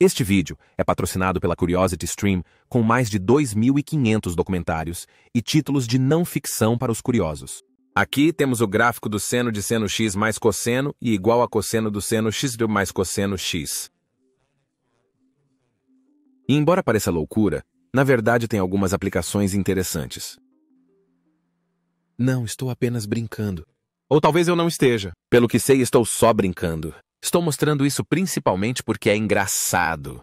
Este vídeo é patrocinado pela CuriosityStream com mais de 2.500 documentários e títulos de não ficção para os curiosos. Aqui temos o gráfico do seno de seno x mais cosseno e igual a cosseno do seno x mais cosseno x. E embora pareça loucura, na verdade tem algumas aplicações interessantes. Não, estou apenas brincando. Ou talvez eu não esteja. Pelo que sei, estou só brincando. Estou mostrando isso principalmente porque é engraçado.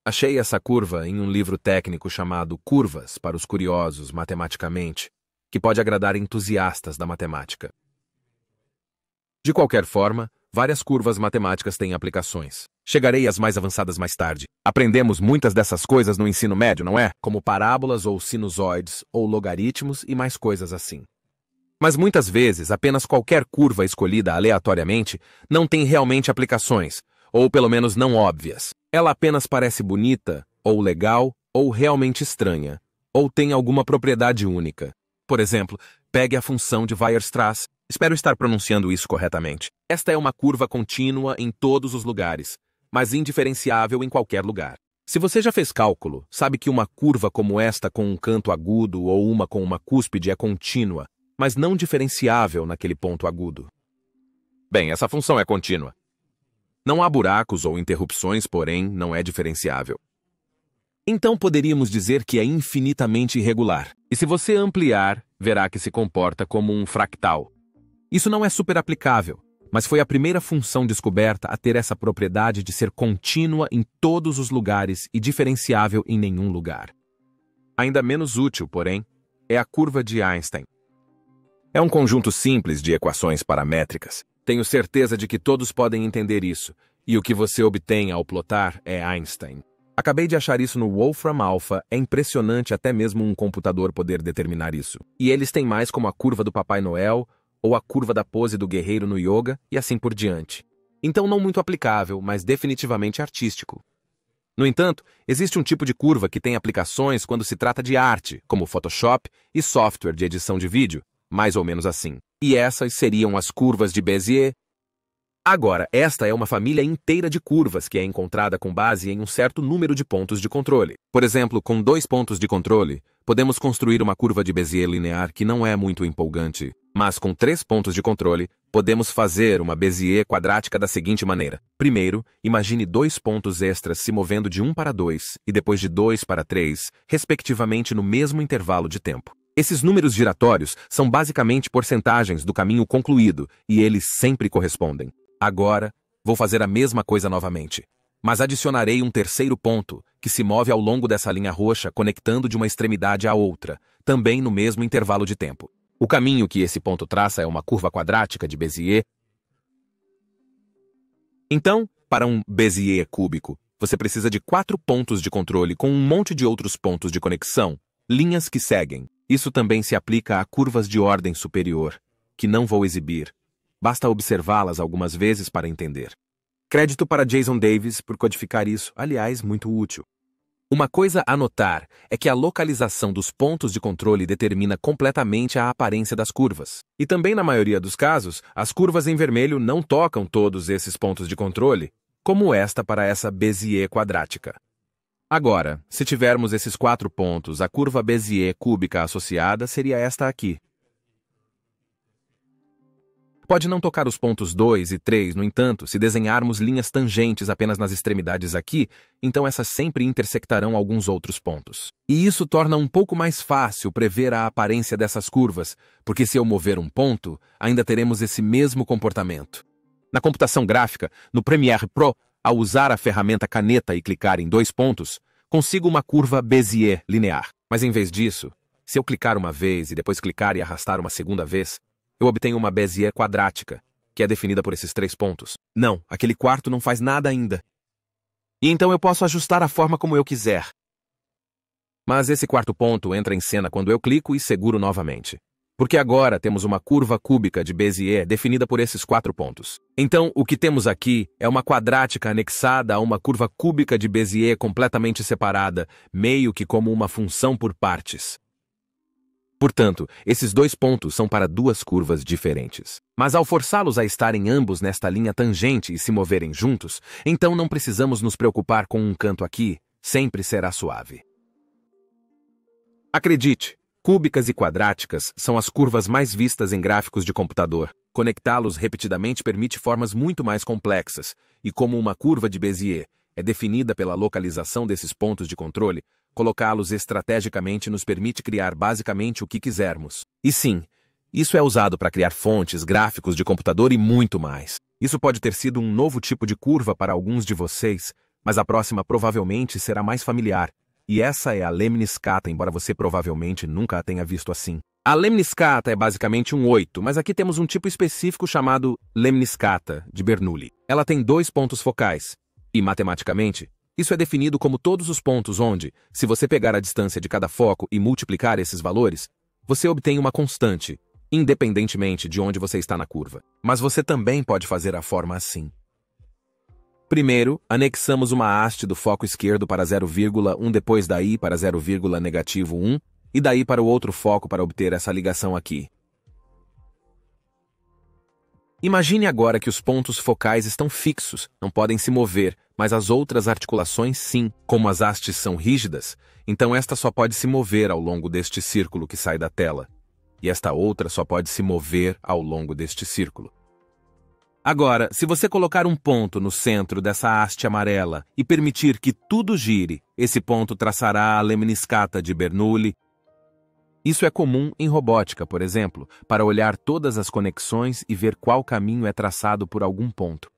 Achei essa curva em um livro técnico chamado Curvas para os Curiosos Matematicamente, que pode agradar entusiastas da matemática. De qualquer forma, várias curvas matemáticas têm aplicações. Chegarei às mais avançadas mais tarde. Aprendemos muitas dessas coisas no ensino médio, não é? Como parábolas ou sinusoides, ou logaritmos e mais coisas assim. Mas muitas vezes, apenas qualquer curva escolhida aleatoriamente não tem realmente aplicações, ou pelo menos não óbvias. Ela apenas parece bonita, ou legal, ou realmente estranha, ou tem alguma propriedade única. Por exemplo, pegue a função de Weierstrass. Espero estar pronunciando isso corretamente. Esta é uma curva contínua em todos os lugares, mas indiferenciável em qualquer lugar. Se você já fez cálculo, sabe que uma curva como esta com um canto agudo ou uma com uma cúspide é contínua, mas não diferenciável naquele ponto agudo. Bem, essa função é contínua. Não há buracos ou interrupções, porém, não é diferenciável. Então poderíamos dizer que é infinitamente irregular. E se você ampliar, verá que se comporta como um fractal. Isso não é super aplicável, mas foi a primeira função descoberta a ter essa propriedade de ser contínua em todos os lugares e diferenciável em nenhum lugar. Ainda menos útil, porém, é a curva de Einstein. É um conjunto simples de equações paramétricas. Tenho certeza de que todos podem entender isso, e o que você obtém ao plotar é Einstein. Acabei de achar isso no Wolfram Alpha, é impressionante até mesmo um computador poder determinar isso. E eles têm mais como a curva do Papai Noel, ou a curva da pose do guerreiro no yoga, e assim por diante. Então não muito aplicável, mas definitivamente artístico. No entanto, existe um tipo de curva que tem aplicações quando se trata de arte, como Photoshop e software de edição de vídeo, mais ou menos assim. E essas seriam as curvas de Bézier. Agora, esta é uma família inteira de curvas que é encontrada com base em um certo número de pontos de controle. Por exemplo, com 2 pontos de controle, podemos construir uma curva de Bézier linear que não é muito empolgante. Mas com 3 pontos de controle, podemos fazer uma Bézier quadrática da seguinte maneira. Primeiro, imagine 2 pontos extras se movendo de 1 para 2 e depois de 2 para 3, respectivamente no mesmo intervalo de tempo. Esses números giratórios são basicamente porcentagens do caminho concluído e eles sempre correspondem. Agora, vou fazer a mesma coisa novamente, mas adicionarei um terceiro ponto que se move ao longo dessa linha roxa conectando de uma extremidade à outra, também no mesmo intervalo de tempo. O caminho que esse ponto traça é uma curva quadrática de Bézier. Então, para um Bézier cúbico, você precisa de 4 pontos de controle com um monte de outros pontos de conexão, linhas que seguem. Isso também se aplica a curvas de ordem superior, que não vou exibir. Basta observá-las algumas vezes para entender. Crédito para Jason Davis por codificar isso, aliás, muito útil. Uma coisa a notar é que a localização dos pontos de controle determina completamente a aparência das curvas. E também, na maioria dos casos, as curvas em vermelho não tocam todos esses pontos de controle, como esta para essa Bézier quadrática. Agora, se tivermos esses 4 pontos, a curva Bézier cúbica associada seria esta aqui. Pode não tocar os pontos 2 e 3, no entanto, se desenharmos linhas tangentes apenas nas extremidades aqui, então essas sempre intersectarão alguns outros pontos. E isso torna um pouco mais fácil prever a aparência dessas curvas, porque se eu mover um ponto, ainda teremos esse mesmo comportamento. Na computação gráfica, no Premiere Pro, ao usar a ferramenta caneta e clicar em 2 pontos, consigo uma curva Bézier linear. Mas em vez disso, se eu clicar uma vez e depois clicar e arrastar uma segunda vez, eu obtenho uma Bézier quadrática, que é definida por esses 3 pontos. Não, aquele quarto não faz nada ainda. E então eu posso ajustar a forma como eu quiser. Mas esse quarto ponto entra em cena quando eu clico e seguro novamente. Porque agora temos uma curva cúbica de Bézier definida por esses 4 pontos. Então, o que temos aqui é uma quadrática anexada a uma curva cúbica de Bézier completamente separada, meio que como uma função por partes. Portanto, esses dois pontos são para duas curvas diferentes. Mas ao forçá-los a estarem ambos nesta linha tangente e se moverem juntos, então não precisamos nos preocupar com um canto aqui, sempre será suave. Acredite, cúbicas e quadráticas são as curvas mais vistas em gráficos de computador. Conectá-los repetidamente permite formas muito mais complexas, e como uma curva de Bézier é definida pela localização desses pontos de controle, colocá-los estrategicamente nos permite criar basicamente o que quisermos. E sim, isso é usado para criar fontes, gráficos de computador e muito mais. Isso pode ter sido um novo tipo de curva para alguns de vocês, mas a próxima provavelmente será mais familiar. E essa é a lemniscata, embora você provavelmente nunca a tenha visto assim. A lemniscata é basicamente um 8, mas aqui temos um tipo específico chamado lemniscata de Bernoulli. Ela tem dois pontos focais, e matematicamente, isso é definido como todos os pontos onde, se você pegar a distância de cada foco e multiplicar esses valores, você obtém uma constante, independentemente de onde você está na curva. Mas você também pode fazer a forma assim. Primeiro, anexamos uma haste do foco esquerdo para 0,1, depois daí para 0,-1 e daí para o outro foco para obter essa ligação aqui. Imagine agora que os pontos focais estão fixos, não podem se mover, mas as outras articulações sim. Como as hastes são rígidas, então esta só pode se mover ao longo deste círculo que sai da tela, e esta outra só pode se mover ao longo deste círculo. Agora, se você colocar um ponto no centro dessa haste amarela e permitir que tudo gire, esse ponto traçará a lemniscata de Bernoulli. Isso é comum em robótica, por exemplo, para olhar todas as conexões e ver qual caminho é traçado por algum ponto.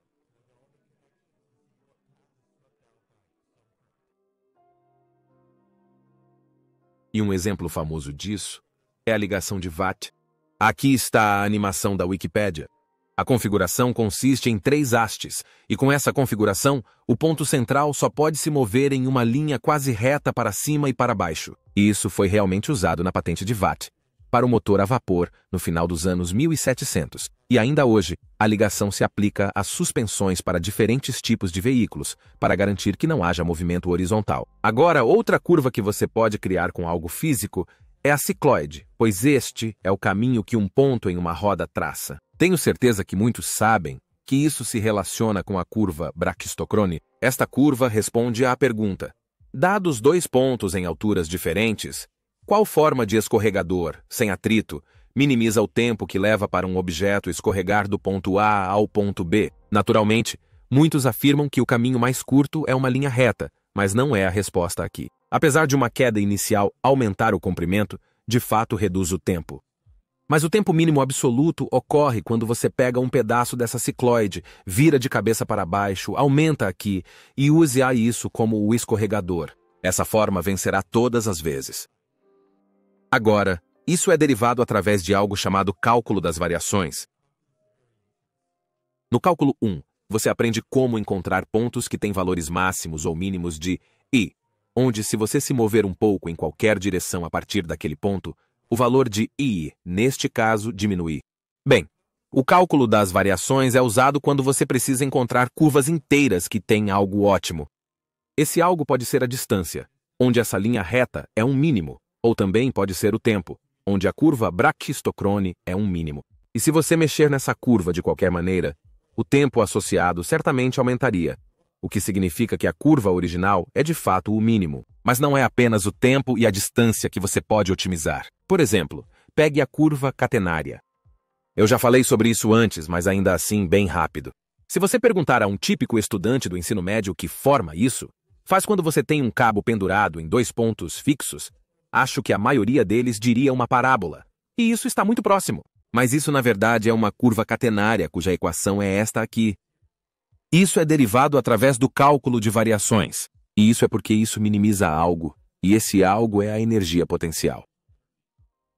E um exemplo famoso disso é a ligação de Watt. Aqui está a animação da Wikipédia. A configuração consiste em 3 hastes, e com essa configuração, o ponto central só pode se mover em uma linha quase reta para cima e para baixo. E isso foi realmente usado na patente de Watt, para o motor a vapor, no final dos anos 1700. E ainda hoje, a ligação se aplica às suspensões para diferentes tipos de veículos, para garantir que não haja movimento horizontal. Agora, outra curva que você pode criar com algo físico é a cicloide, pois este é o caminho que um ponto em uma roda traça. Tenho certeza que muitos sabem que isso se relaciona com a curva Brachistochrone. Esta curva responde à pergunta: dados 2 pontos em alturas diferentes, qual forma de escorregador, sem atrito, minimiza o tempo que leva para um objeto escorregar do ponto A ao ponto B? Naturalmente, muitos afirmam que o caminho mais curto é uma linha reta, mas não é a resposta aqui. Apesar de uma queda inicial aumentar o comprimento, de fato reduz o tempo. Mas o tempo mínimo absoluto ocorre quando você pega um pedaço dessa cicloide, vira de cabeça para baixo, aumenta aqui e use isso como o escorregador. Essa forma vencerá todas as vezes. Agora, isso é derivado através de algo chamado cálculo das variações. No cálculo 1, você aprende como encontrar pontos que têm valores máximos ou mínimos de I, onde se você se mover um pouco em qualquer direção a partir daquele ponto, o valor de I, neste caso, diminui. Bem, o cálculo das variações é usado quando você precisa encontrar curvas inteiras que têm algo ótimo. Esse algo pode ser a distância, onde essa linha reta é um mínimo, ou também pode ser o tempo, onde a curva Brachistochrone é um mínimo. E se você mexer nessa curva de qualquer maneira, o tempo associado certamente aumentaria, o que significa que a curva original é de fato o mínimo. Mas não é apenas o tempo e a distância que você pode otimizar. Por exemplo, pegue a curva catenária. Eu já falei sobre isso antes, mas ainda assim bem rápido. Se você perguntar a um típico estudante do ensino médio que forma isso, faz quando você tem um cabo pendurado em 2 pontos fixos, acho que a maioria deles diria uma parábola. E isso está muito próximo. Mas isso na verdade é uma curva catenária, cuja equação é esta aqui. Isso é derivado através do cálculo de variações. E isso é porque isso minimiza algo, e esse algo é a energia potencial.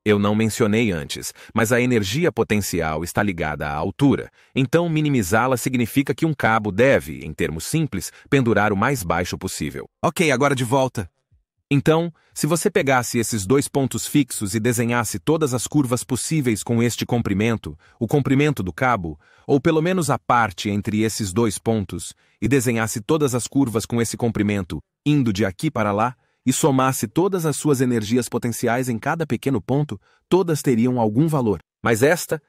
Eu não mencionei antes, mas a energia potencial está ligada à altura, então minimizá-la significa que um cabo deve, em termos simples, pendurar o mais baixo possível. Ok, agora de volta. Então, se você pegasse esses 2 pontos fixos e desenhasse todas as curvas possíveis com este comprimento, o comprimento do cabo, ou pelo menos a parte entre esses 2 pontos, e desenhasse todas as curvas com esse comprimento, indo de aqui para lá, e somasse todas as suas energias potenciais em cada pequeno ponto, todas teriam algum valor. Mas esta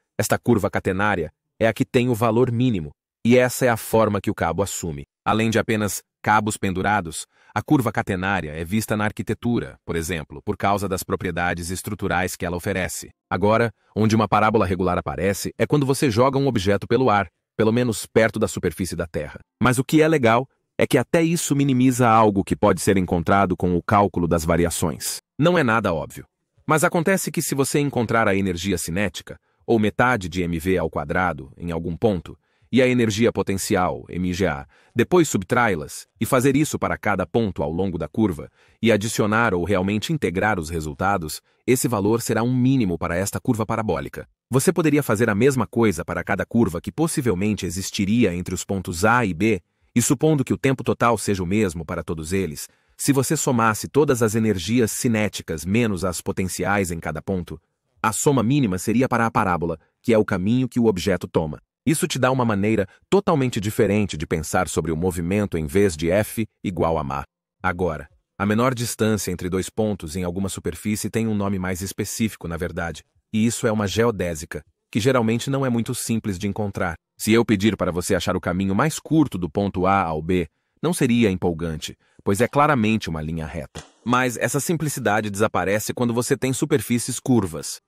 curva catenária, é a que tem o valor mínimo, e essa é a forma que o cabo assume. Além de apenas cabos pendurados, a curva catenária é vista na arquitetura, por exemplo, por causa das propriedades estruturais que ela oferece. Agora, onde uma parábola regular aparece é quando você joga um objeto pelo ar, pelo menos perto da superfície da Terra. Mas o que é legal é que até isso minimiza algo que pode ser encontrado com o cálculo das variações. Não é nada óbvio. Mas acontece que se você encontrar a energia cinética, ou metade de mv ao quadrado, em algum ponto, e a energia potencial, MGA, depois subtrai-las e fazer isso para cada ponto ao longo da curva, e adicionar ou realmente integrar os resultados, esse valor será um mínimo para esta curva parabólica. Você poderia fazer a mesma coisa para cada curva que possivelmente existiria entre os pontos A e B, e supondo que o tempo total seja o mesmo para todos eles, se você somasse todas as energias cinéticas menos as potenciais em cada ponto, a soma mínima seria para a parábola, que é o caminho que o objeto toma. Isso te dá uma maneira totalmente diferente de pensar sobre o movimento em vez de F igual a ma. Agora, a menor distância entre dois pontos em alguma superfície tem um nome mais específico, na verdade, e isso é uma geodésica, que geralmente não é muito simples de encontrar. Se eu pedir para você achar o caminho mais curto do ponto A ao B, não seria empolgante, pois é claramente uma linha reta. Mas essa simplicidade desaparece quando você tem superfícies curvas.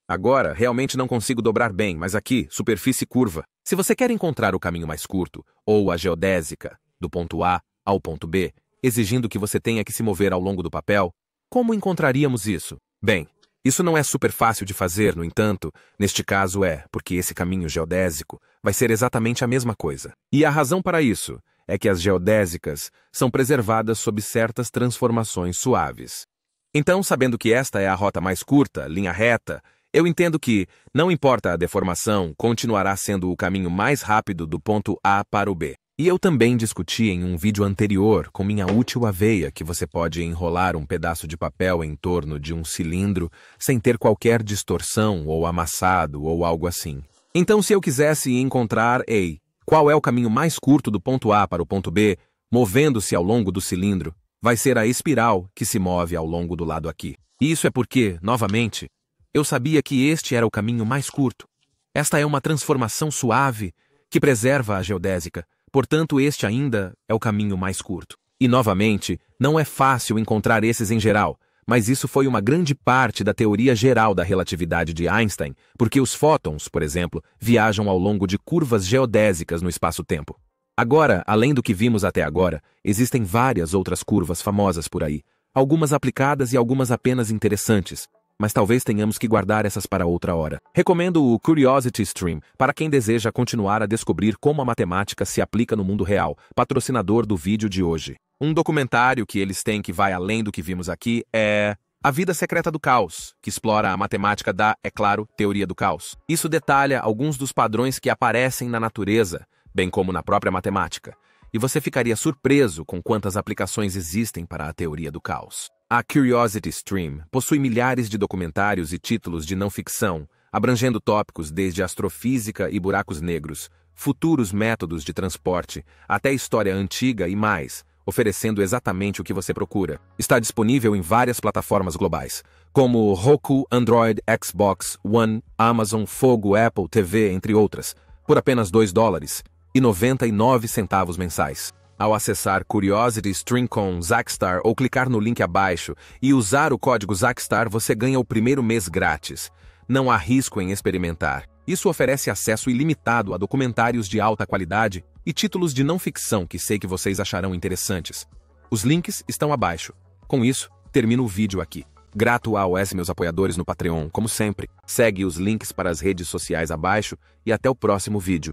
Agora, realmente não consigo dobrar bem, mas aqui, superfície curva. Se você quer encontrar o caminho mais curto, ou a geodésica, do ponto A ao ponto B, exigindo que você tenha que se mover ao longo do papel, como encontraríamos isso? Bem, isso não é super fácil de fazer, no entanto, neste caso porque esse caminho geodésico vai ser exatamente a mesma coisa. E a razão para isso é que as geodésicas são preservadas sob certas transformações suaves. Então, sabendo que esta é a rota mais curta, linha reta, eu entendo que, não importa a deformação, continuará sendo o caminho mais rápido do ponto A para o B. E eu também discuti em um vídeo anterior com minha útil aveia que você pode enrolar um pedaço de papel em torno de um cilindro sem ter qualquer distorção ou amassado ou algo assim. Então, se eu quisesse encontrar, qual é o caminho mais curto do ponto A para o ponto B, movendo-se ao longo do cilindro, vai ser a espiral que se move ao longo do lado aqui. E isso é porque, novamente, eu sabia que este era o caminho mais curto. Esta é uma transformação suave que preserva a geodésica, portanto este ainda é o caminho mais curto. E novamente, não é fácil encontrar esses em geral, mas isso foi uma grande parte da teoria geral da relatividade de Einstein, porque os fótons, por exemplo, viajam ao longo de curvas geodésicas no espaço-tempo. Agora, além do que vimos até agora, existem várias outras curvas famosas por aí, algumas aplicadas e algumas apenas interessantes, mas talvez tenhamos que guardar essas para outra hora. Recomendo o Curiosity Stream para quem deseja continuar a descobrir como a matemática se aplica no mundo real, patrocinador do vídeo de hoje. Um documentário que eles têm que vai além do que vimos aqui é A Vida Secreta do Caos, que explora a matemática da, é claro, teoria do caos. Isso detalha alguns dos padrões que aparecem na natureza, bem como na própria matemática, e você ficaria surpreso com quantas aplicações existem para a teoria do caos. A Curiosity Stream possui milhares de documentários e títulos de não-ficção, abrangendo tópicos desde astrofísica e buracos negros, futuros métodos de transporte, até história antiga e mais, oferecendo exatamente o que você procura. Está disponível em várias plataformas globais, como Roku, Android, Xbox One, Amazon, Fogo, Apple TV, entre outras, por apenas $2,99 mensais. Ao acessar Curiosity Stream com Zackstar ou clicar no link abaixo e usar o código Zackstar, você ganha o primeiro mês grátis. Não há risco em experimentar. Isso oferece acesso ilimitado a documentários de alta qualidade e títulos de não-ficção que sei que vocês acharão interessantes. Os links estão abaixo. Com isso, termino o vídeo aqui. Grato aos meus apoiadores no Patreon, como sempre. Segue os links para as redes sociais abaixo e até o próximo vídeo.